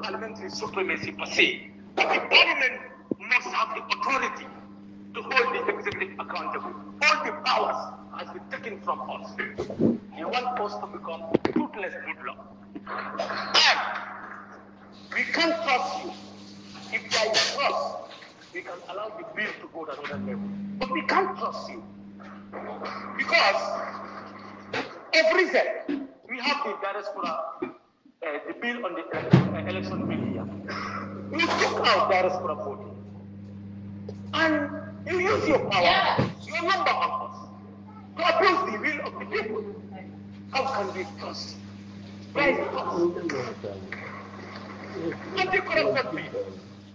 parliamentary supremacy per se, but the parliament must have the authority to hold the executive accountable. All the powers has been taken from us. You want us to become toothless good. And we can't trust you. If there is trust, we can allow the bill to go to another level. But we can't trust you. Because every step, we have the diaspora, the bill on the election bill here. You took out diaspora voting. And you use your power, your number on us, to abuse the will of the people. How can we trust? Where is trust? Anti-corruption bill.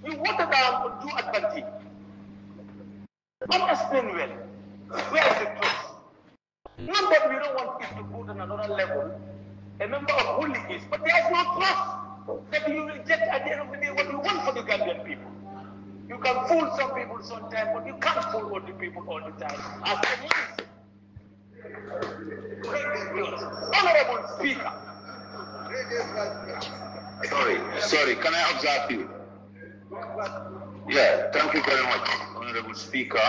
You water down or do advantage. Not explain well. Where is the trust? Not that we don't want it to go to another level. A member of who is, but there is no trust that you will get at the end of the day what you want for the Gambian people. You can fool some people sometimes, but you can't fool all the people all the time. As the mindset. Honorable Speaker. Sorry, can I observe you? Yeah, thank you very much, Honorable Speaker.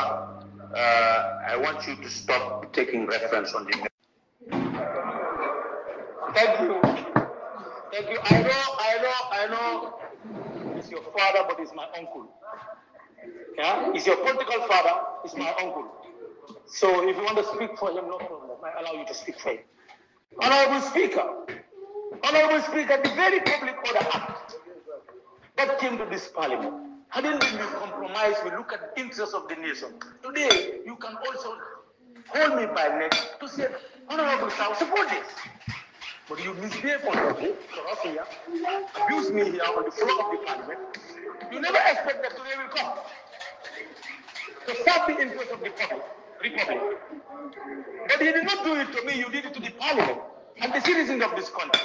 I want you to stop taking reference on the... Thank you. Thank you. I know it's your father, but it's my uncle. Yeah? He's your political father, he's my uncle. So if you want to speak for him, no problem. I allow you to speak for him. Honorable Speaker, the very Public Order Act that came to this parliament hadn't been compromised. We look at the interests of the nation. Today, you can also hold me by neck to say, Honorable Sir, support this. But you misbehave on me, corrupt here, abuse me here on the floor of the parliament. You never expect that today will come. To serve the interest of the republic. But he did not do it to me, you did it to the parliament and the citizens of this country.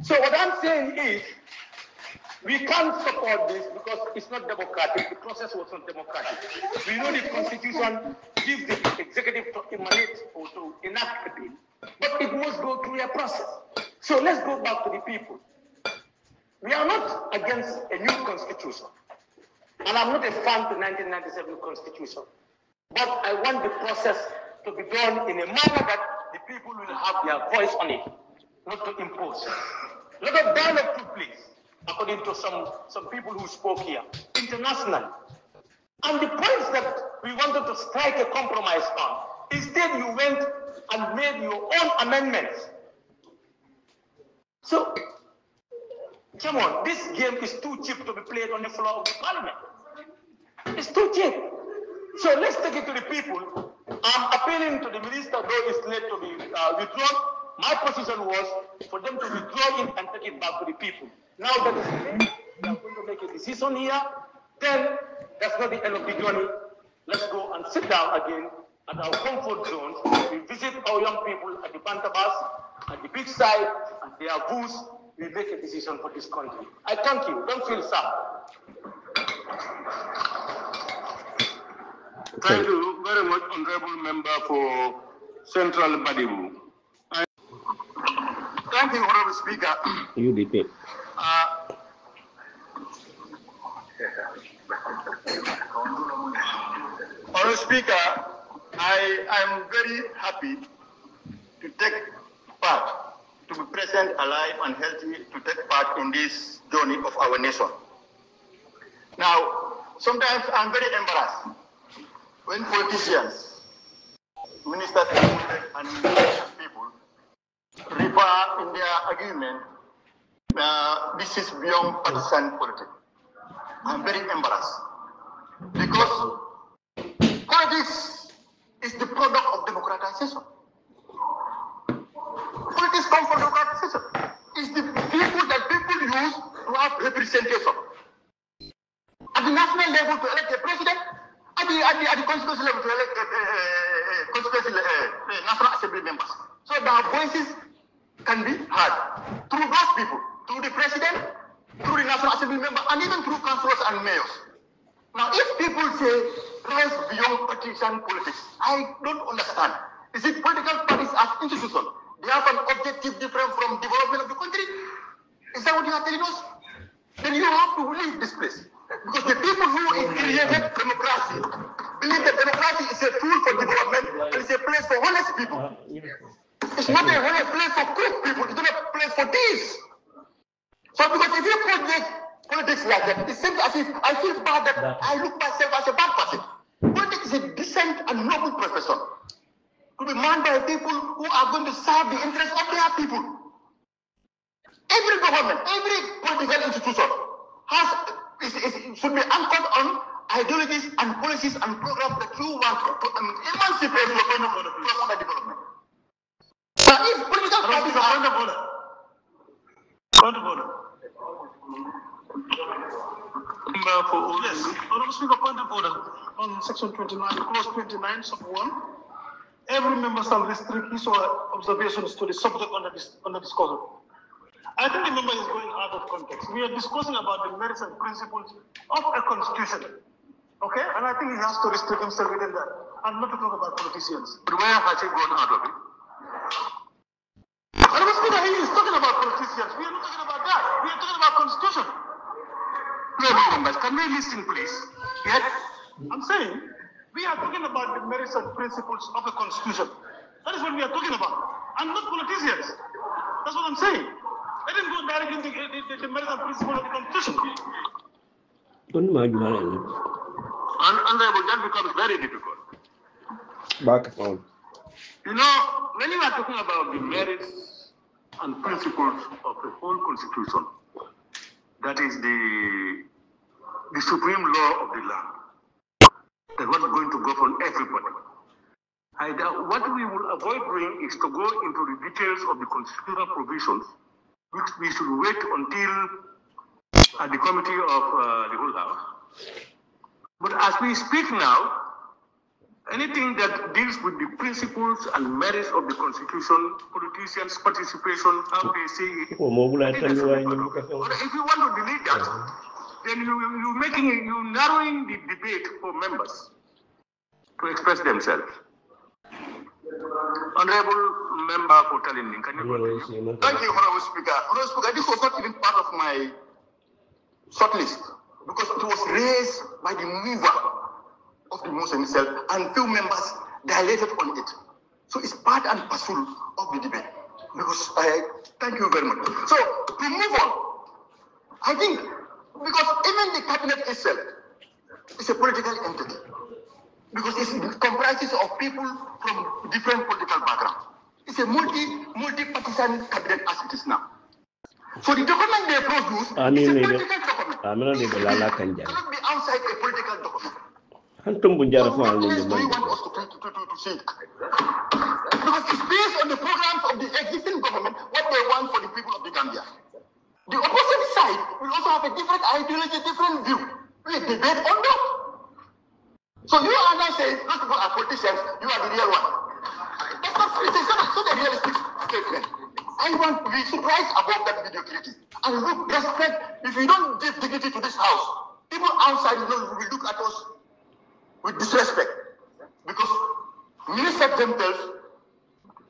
So what I'm saying is, we can't support this because it's not democratic. The process was not democratic. We know the Constitution gives the executive to emanate or to enact a bill, but it must go through a process. So let's go back to the people. We are not against a new constitution. And I'm not a fan of the 1997 constitution. But I want the process to be done in a manner that the people will have their voice on it, not to impose. A lot of dialogue took place, according to some people who spoke here, internationally. And the points that we wanted to strike a compromise on, instead you went and made your own amendments. So, come on, this game is too cheap to be played on the floor of the parliament. It's too cheap. So let's take it to the people. I'm appealing to the minister, though it's late to be withdrawn. My position was for them to withdraw it and take it back to the people. Now that it's late, we are going to make a decision here. Then that's not the end of the journey. Let's go and sit down again at our comfort zones. We visit our young people at the Bantabas, at the big side, at their booths. We make a decision for this country. I thank you. Don't feel sad. Thank you very much, Honorable Member for Central Badibu. Thank you, Honorable Speaker. UDP. Honorable Speaker, I am very happy to take part, to be present, alive and healthy, to take part in this journey of our nation. Now, sometimes I'm very embarrassed when politicians, ministers and people refer in their argument, this is beyond partisan politics. I'm very embarrassed because politics is the product of democratization. Politics come from democratization. It's the people that people use to have representation. At the national level to elect a president, at the constituency level to elect National Assembly members. So their voices can be heard through those people, through the president, through the National Assembly member, and even through councillors and mayors. Now, if people say rise beyond partisan politics, I don't understand. Is it political parties as institutions? They have an objective different from development of the country? Is that what you are telling us? then you have to leave this place. Because the people who created democracy believe that democracy is a tool for development and it's a place for honest people. It's not a place for crooked people, it's not a place for thieves. So because if you project politics like that, it seems as if I feel bad that I look myself as a bad person. Politics is a decent and noble profession to be manned by people who are going to serve the interests of their people. Every government, every political institution should be anchored on ideologies and policies and programs that you want to emancipate your from other development. Now, if political parties are Point of order. Yes, Honourable Speaker, point of order. On section 29, clause 29, sub 1, every member shall restrict his or her observations to the subject under discussion. I think the member is going out of context. We are discussing about the merits and principles of a constitution. Okay? And I think he has to restrict himself within that and not to talk about politicians. But where has he gone out of it? Honourable Speaker, he is talking about politicians. We are not talking about that. We are talking about constitution. Members, can we listen, please? Yes. I'm saying we are talking about the merits and principles of a constitution. That is what we are talking about, and not politicians. That's what I'm saying. Let him go directly into the merits and principles of the constitution. And honorable, that becomes very difficult. Back on. You know, when you are talking about the merits and principles of the whole constitution, that is the supreme law of the land. That's what's going to govern everybody. What we will avoid doing is to go into the details of the constitutional provisions, which we should wait until at the committee of the whole house. But as we speak now, anything that deals with the principles and merits of the constitution, politicians' participation, how they see it, but if you want to delete that, then you're narrowing the debate for members to express themselves. Honorable Member for Tallinn, can you continue? Thank you, Honorable Speaker. Honorable Speaker, this was not even part of my shortlist because it was raised by the mover of the motion itself and few members dilated on it. So it's part and parcel of the debate. Because thank you very much. So to move on, I think because even the cabinet itself is a political entity. Because it comprises of people from different political backgrounds. It's a multi-partisan cabinet as it is now. So the document they produce is a political document. It cannot be outside a political document. So what else do you want us to see? Because it's based on the programs of the existing government, what they want for the people of the Gambia. The opposite side will also have a different ideology, different view. We debate on that. So you are now saying, those people are politicians, you are the real one. That's not a realistic statement. I want to be surprised about that mediocrity. And look, respect, if we don't give dignity to this house, people outside will look at us with disrespect. Because ministers themselves,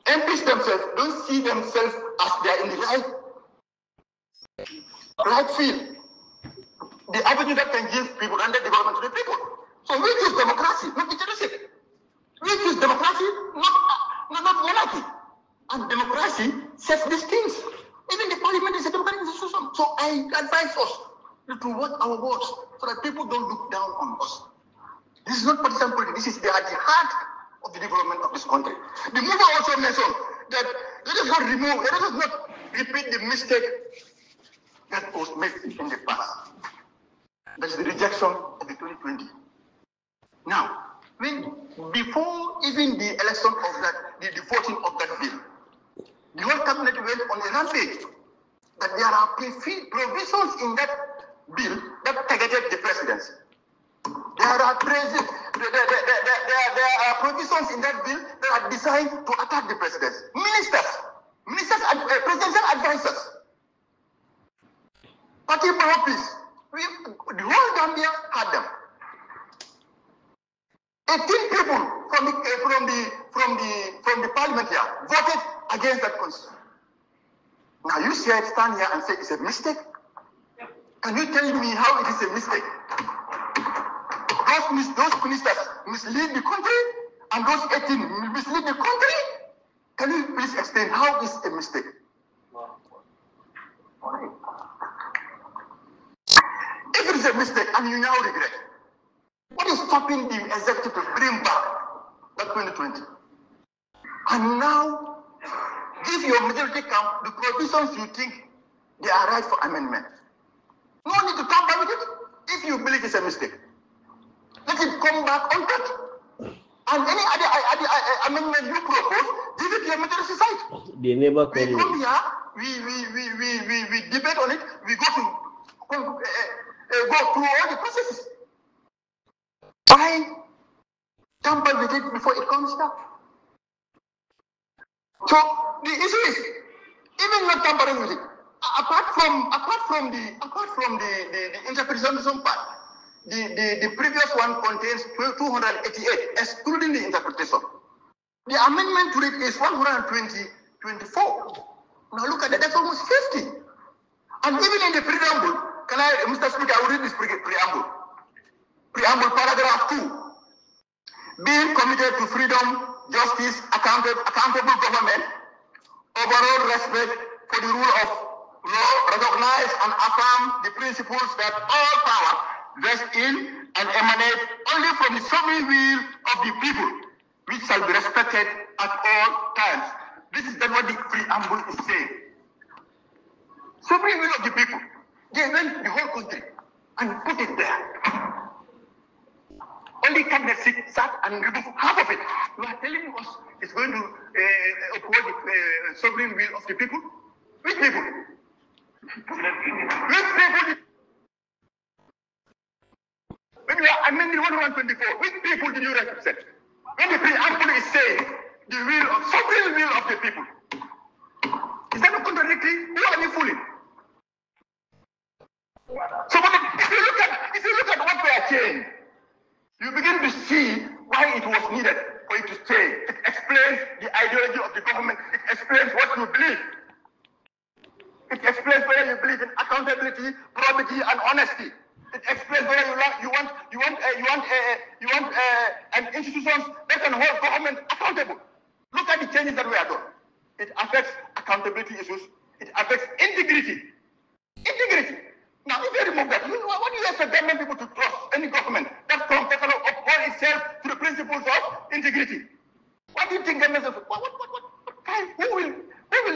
MPs themselves, don't see themselves as they are in the right field. The avenue that can give people under development to the people. So we choose democracy, not dictatorship. We choose democracy, not monarchy. And democracy sets these things. Even the parliament is a democratic institution. So I advise us to watch our words so that people don't look down on us. This is not partisan politics. This is at the heart of the development of this country. The mover also mentioned that let us not repeat the mistake that was made in the past. That's the rejection of the 2020. Now, before even the election of that, the voting of that bill, the whole cabinet went on a rampage that there are provisions in that bill that targeted the presidency. There are provisions in that bill that are designed to attack the presidency. Ministers and presidential advisors, party office, the whole Gambia had them. 18 people from the parliament here voted against that constitution. Now you stand here and say it's a mistake. Can you tell me how it is a mistake? Those ministers mislead the country, and those 18 mislead the country. Can you please explain how is a mistake? If it is a mistake and you now regret, what is stopping the executive to bring back that 2020? And now give your majority camp the provisions you think they are right for amendment. No need to tamper with it. If you believe it's a mistake, let it come back on touch. And any other amendment you propose, give it to your majority side. They never We come come here, we debate on it, we go through all the processes. Why tamper with it before it comes down? So the issue is even not tampering with it. Apart from the interpretation part, the previous one contains 288, excluding the interpretation. The amendment to it is 124. Now look at that, that's almost 50. And even in the preamble, Mr. Speaker, I will read this preamble. Preamble, paragraph 2. Being committed to freedom, justice, accountable government, overall respect for the rule of law, recognize and affirm the principles that all power rests in and emanate only from the sovereign will of the people, which shall be respected at all times. This is what the preamble is saying. Sovereign will of the people. They went the whole country and put it there. Only cabinet sat and removed half of it. You are telling us it's going to uphold the sovereign will of the people? Which people? Which people? When you are amending 124, which people do you represent? When the preamble is saying the will of sovereign will of the people, is that not contradictory? Who are you fooling? So, but if you look at what we are saying, you begin to see why it was needed for it to stay. It explains the ideology of the government. It explains what you believe. It explains whether you believe in accountability, probity, and honesty. It explains whether you want an institutions that can hold government accountable. Look at the changes that we are doing. It affects accountability issues. It affects integrity. Integrity. Now, if you remove that, what do you expect government people to trust any government that cannot uphold itself to the principles of integrity? What do you think government? Who will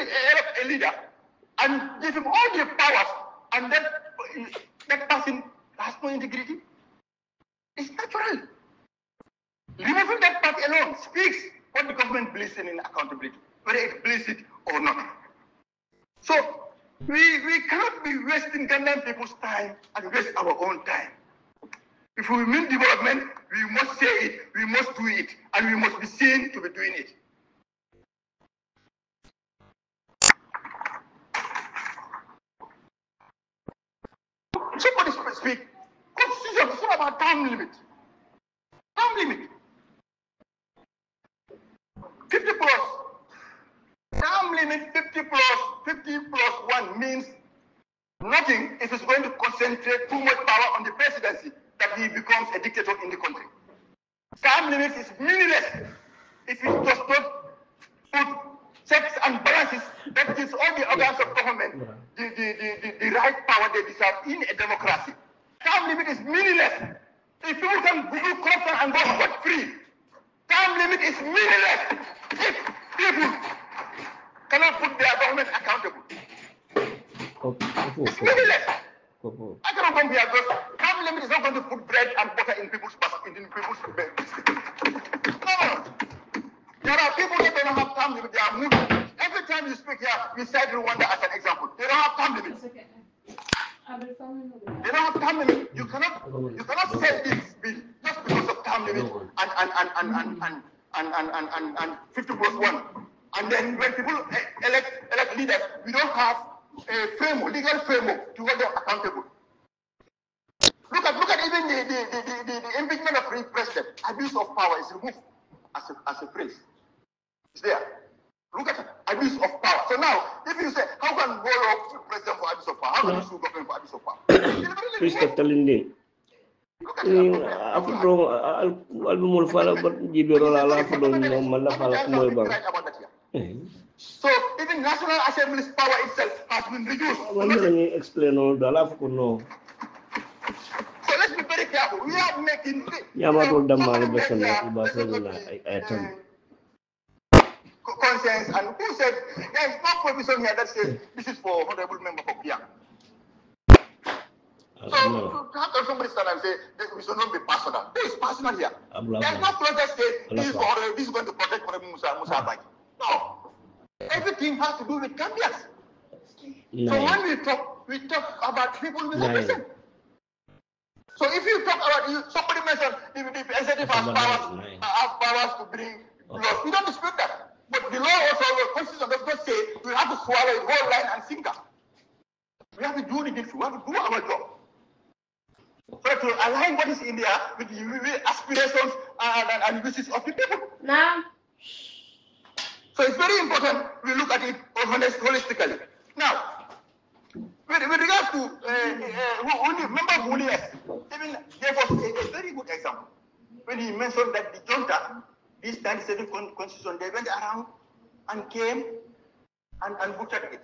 elect a leader and give him all the powers, and that person has no integrity? It's natural. Removing that part alone speaks what the government believes in accountability, whether it believes it or not. So we cannot be wasting Ghanaian people's time and waste our own time. If we mean development, we must say it, we must do it, and we must be seen to be doing it. Somebody speak. Constitution is all about time limit. Time limit. 50 plus. Time limit 50 plus 1 means nothing if it's going to concentrate too much power on the presidency that he becomes a dictator in the country. Time limit is meaningless if it does not put checks and balances that gives all the organs of government the right power they deserve in a democracy. Time limit is meaningless. If people can do corruption and go scot-free, time limit is meaningless. If people cannot put their government accountable, it's meaningless. I cannot come here because time limit is not going to put bread and butter in people's bed. No. There are people that don't have time limit. They are moving. Every time you speak here, you cite Rwanda as an example. They don't have time limit. They don't have time limit. You cannot sell this bill just because of time limit and 50 plus 1. And then when people elect leaders, we don't have a legal framework to hold them accountable. Look at even the impeachment of the president. Abuse of power is removed as a phrase. It's there. Look at it, abuse of power. So now, if you say, how can Bolo president for abuse of power? How can you sue government for abuse of power? Please telling me. Afro album fala but jibiro la la fo don mala fala ko moy bang. So even National Assembly's power itself has been reduced. Wala ni explain no dala fo no. So let's be very careful. We are making Yamato damali basana ibasana item. Conscience, and who said there is no provision here that says this is for honorable member for Kia. So how can somebody stand and say that we should not be personal? Who is personal here? There is no clause that says this is going to protect honorable 𝒂𝒄𝒄𝒏. No. Everything has to do with Gambians. So when we talk about people we represent. So if you talk about somebody mentioned the executive has powers to bring laws. We don't dispute that. But the law also, the constitution does not say we have to swallow a whole line and sinker. We have to do the needful. We have to do our job. So to align what is in there with the aspirations and wishes of the people. Now. So it's very important we look at it holistically. Now, with regards to member of UNIS, even gave us a very good example when he mentioned that the junta, this 97 constitution, they went around and came and butchered it.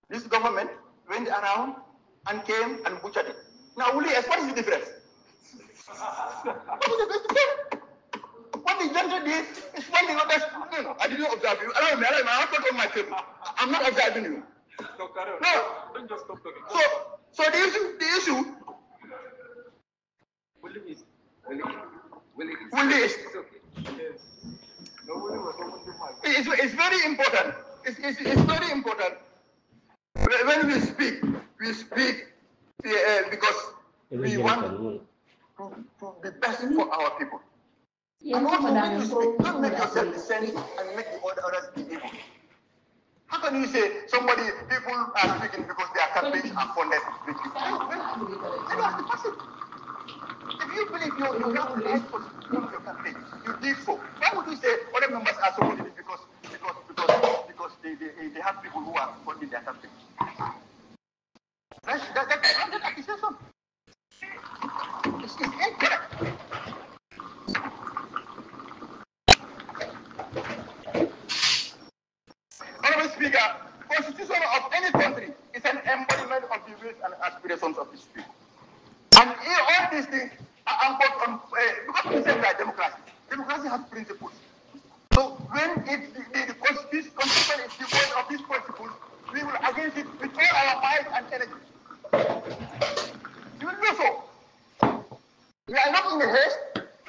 This government went around and came and butchered it. Now, UNIS, what is the difference? What is the difference? What the junta did is one thing. No, I didn't observe you. Allow me, I'm not on my table. I'm not observing you. No. Don't just stop talking. So the issue. It's very important. It's very important. When we speak because we want to be best for our people. And also when you speak, don't make yourself the same and make the others the evil. How can you say people are speaking because their campaigns are funded with you? You are the person. If you believe you have the right to fund your campaign, you did so. Why would you say other members are supporting it because they have people who are funding their campaign? That's accusation. It's incorrect. Honorable Speaker, constitution of any country is an embodiment of the views and aspirations of its people. And all these things are anchored on, because we say we are democracy. Democracy has principles. So when the constitution is devoid of these principles, we will against it with all our might and energy. We will do so. We are not in a haste.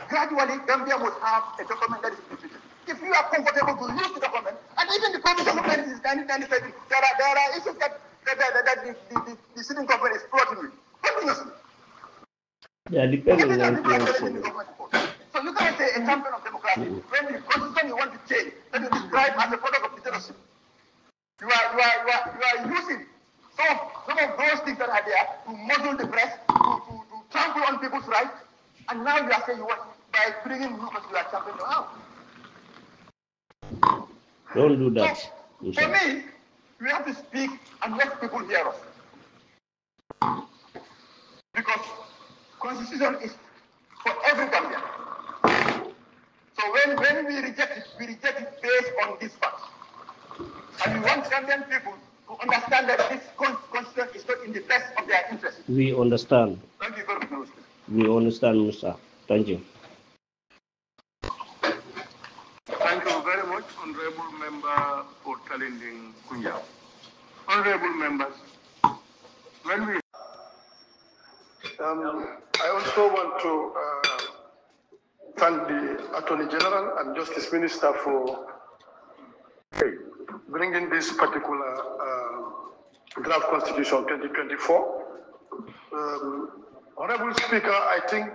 Gradually, Gambia must have a document that is defeated. If you are comfortable to use the document, and even the provision of 1997, there are issues that the sitting government is plotting with continuously. Yeah, depending on so you can't say a champion of democracy when the constitution you want to change that you describe as a product of dictatorship. You are using some of those things that are there to muzzle the press, to trample on people's rights, and now you are saying you want by bringing new you are championing them out. Don't do that. So, for me, we have to speak and let people hear us. Because constitution is for every Gambian. So when we reject it based on this fact. And we want Gambian people to understand that this constitution is not in the best of their interest. We understand. Thank you very much. We understand, Mr. Thank you. Thank you very much, Honorable Member for 𝒂𝒄𝒄𝒏. Honorable members, when we I also want to thank the Attorney General and Justice Minister for bringing this particular draft Constitution 2024. Honorable Speaker, I think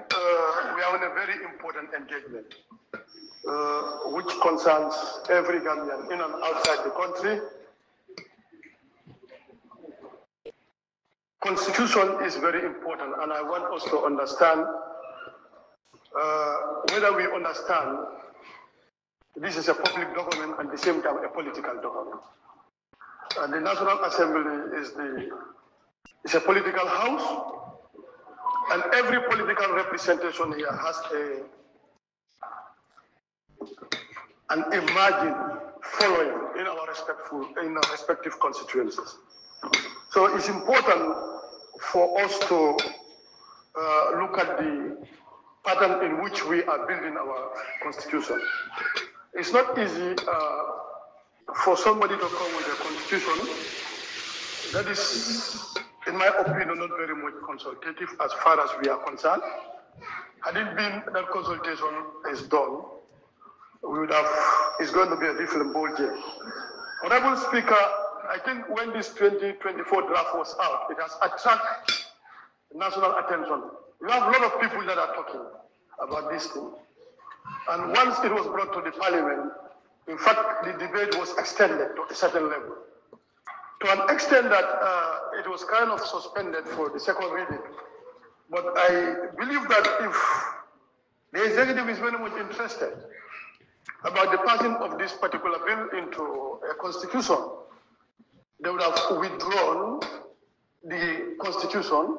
we are on a very important engagement, which concerns every Gambian in and outside the country. Constitution is very important, and I want us to understand whether we understand this is a public document and at the same time a political document. And the National Assembly is a political house, and every political representation here has an emerging following in our respective constituencies. So it's important for us to look at the pattern in which we are building our constitution. It's not easy for somebody to come with a constitution that is, in my opinion, not very much consultative as far as we are concerned. Had it been that consultation is done, we would have, it's going to be a different ballgame. Honorable Speaker, I think when this 2024 draft was out, it has attracted national attention. You have a lot of people that are talking about this thing. And once it was brought to the parliament, in fact, the debate was extended to a certain level. To an extent that it was kind of suspended for the second reading. But I believe that if the executive is very much interested about the passing of this particular bill into a constitution, they would have withdrawn the constitution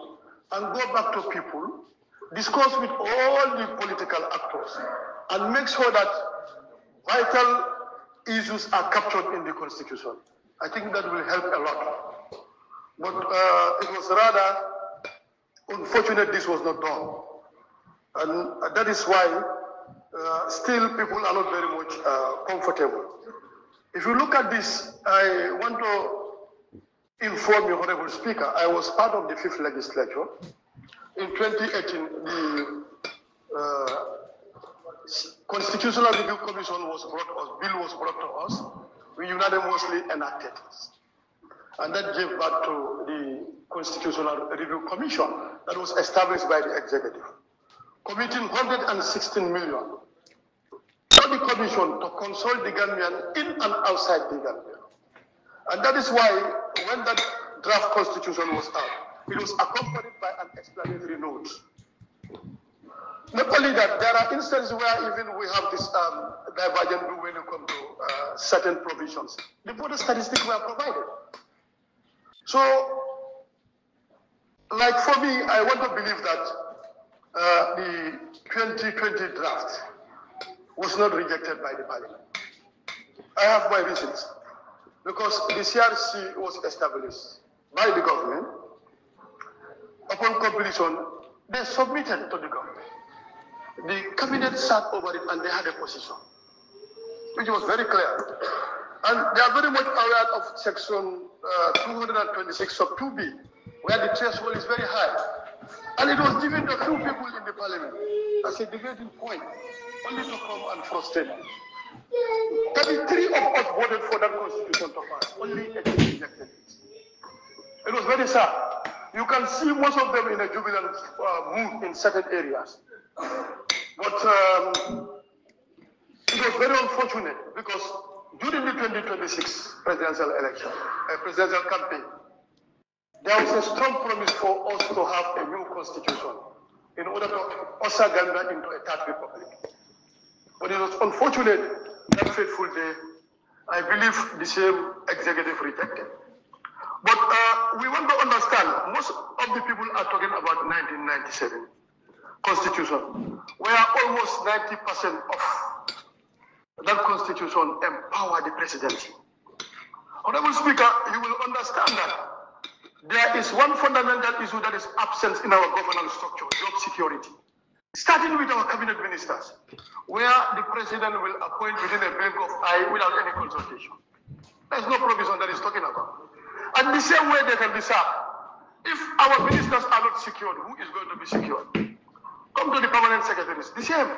and go back to people, discuss with all the political actors, and make sure that vital issues are captured in the constitution. I think that will help a lot. But it was rather unfortunate this was not done. And that is why still people are not very much comfortable. If you look at this, I want to inform you, Honorable Speaker, I was part of the 5th legislature. In 2018, the Constitutional Review Commission was bill was brought to us. We unanimously enacted it. And that gave birth to the Constitutional Review Commission that was established by the executive, committing 116 million to the commission to consult the Gambian in and outside the Gambia. And that is why when that draft constitution was out, it was accompanied by an explanatory note. Not only that, there are instances where even we have this divergent view when you come to certain provisions. The border statistics were provided. So, like for me, I want to believe that the 2020 draft was not rejected by the parliament. I have my reasons. Because the CRC was established by the government. Upon completion, they submitted to the government. The cabinet sat over it and they had a position, which was very clear. And they are very much aware of section 226 sub 2B, where the threshold is very high. And it was given to a few people in the parliament as a debating point, only to come and frustrate it. 33 of us voted for that constitution to pass, only 8 rejected it. It was very sad. You can see most of them in a jubilant mood in certain areas. But it was very unfortunate because during the 2026 presidential election, presidential campaign, there was a strong promise for us to have a new constitution in order to usher Gambia into a third republic. But it was unfortunate that fateful day, I believe the same executive rejected. But we want to understand, most of the people are talking about 1997 constitution, where almost 90% of that constitution empowered the presidency. Honorable Speaker, you will understand that there is one fundamental issue that is absent in our governance structure, job security. Starting with our cabinet ministers, where the president will appoint within a blink of eye without any consultation. There's no provision that he's talking about. And the same way they can be sacked. If our ministers are not secured, who is going to be secured? Come to the permanent secretaries, the same.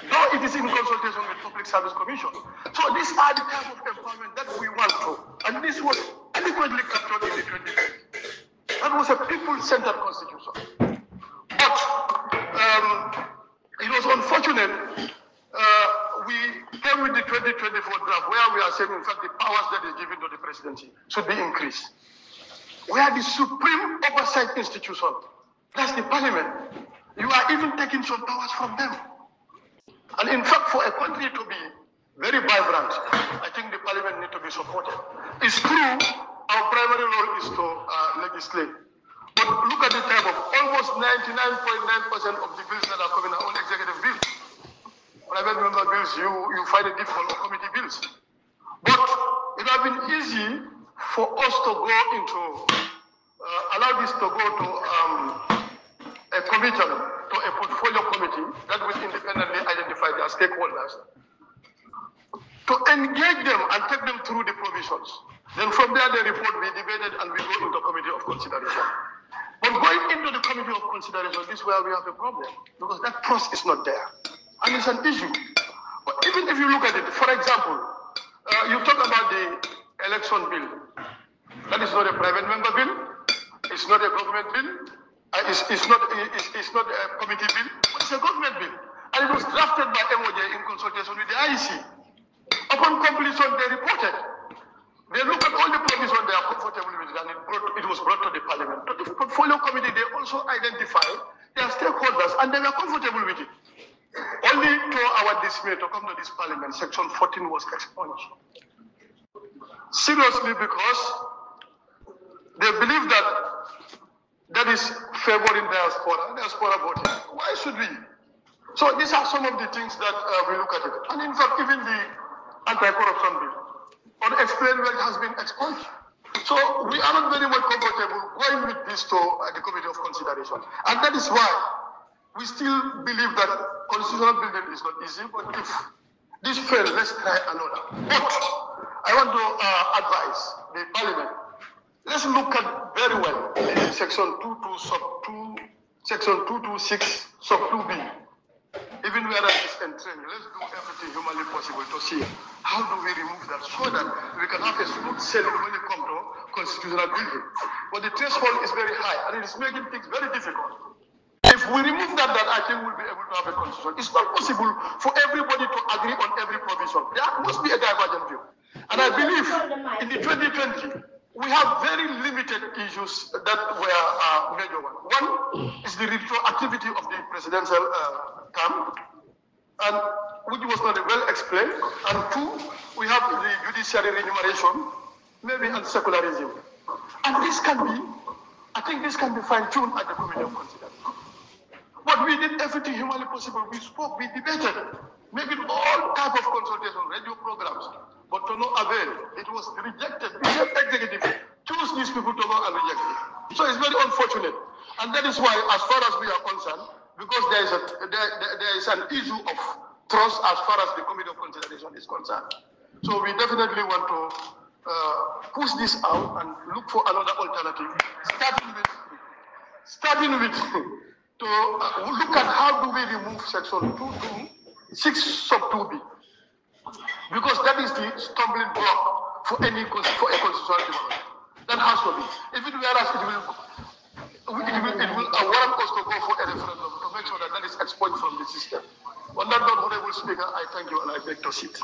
Though it is in consultation with Public Service Commission. So these are the type of empowerment that we want to. And this was adequately captured in the 2020. That was a people-centered constitution. But it was unfortunate we came with the 2024 draft where we are saying, in fact, the powers that is given to the presidency should be increased. Where the supreme oversight institution, that's the parliament, you are even taking some powers from them. And in fact, for a country to be very vibrant, I think the parliament needs to be supported. It's true, our primary role is to legislate. But look at the type of almost 99.9% of the bills that are coming are all executive bills. Private member bills, you find it difficult, or committee bills. But it would have been easy for us to go into, allow this to go to a committee, to a portfolio committee that will independently identify their stakeholders, to engage them and take them through the provisions. Then from there, the report will be debated and we go into committee of consideration. But going into the committee of consideration, this is where we have a problem, because that trust is not there. And it's an issue. But even if you look at it, for example, you talk about the election bill. That is not a private member bill. It's not a government bill. It's not a committee bill, but it's a government bill. And it was drafted by MOJ in consultation with the IEC. Upon completion, they reported. They look at all the provisions they are comfortable with, and it was brought to the parliament. To the portfolio committee, they also identified their stakeholders, and they were comfortable with it. Only to our dismay, to come to this parliament, section 14 was expunged. Seriously, because they believe that is favoring diaspora voting. Why should we? So these are some of the things that we look at it. And in fact, even the anti-corruption bill, unexplained well, has been expunged. So we are not very much comfortable going with this to the committee of consideration. And that is why we still believe that constitutional building is not easy, but if this fails, let's try another. But I want to advise the parliament, let's look at very well section 22 sub 2, section 226 sub 2b. Even where that is entrenched, let's do everything humanly possible to see how do we remove that so that we can have a smooth sailing when it comes to constitutional building. But the threshold is very high and it is making things very difficult. If we remove that, I think we'll be able to have a constitution. It's not possible for everybody to agree on every provision. There must be a divergent view. And I believe in the 2020, we have very limited issues that were major ones. One is the retroactivity of the presidential term, and which was not well explained. And two, we have the judiciary remuneration, maybe, and secularism. And this can be, I think this can be fine-tuned at the committee of consideration. But we did everything humanly possible. We spoke, we debated, making all type of consultation, radio programs, but to no avail. It was rejected. The same executive chose these people to go and reject it. So it's very unfortunate. And that is why, as far as we are concerned, because there is an issue of trust as far as the committee of consideration is concerned. So we definitely want to push this out and look for another alternative, starting with to look at how do we remove section 226 sub 2b, because that is the stumbling block for a constitutional development. That has to be. If it were us, it will warrant us to go for a referendum to make sure that is expunged from the system. On that note, Honorable Speaker, I thank you and I beg to sit.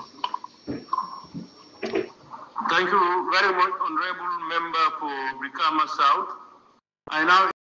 Thank you very much, Honorable Member for Brikama South. I now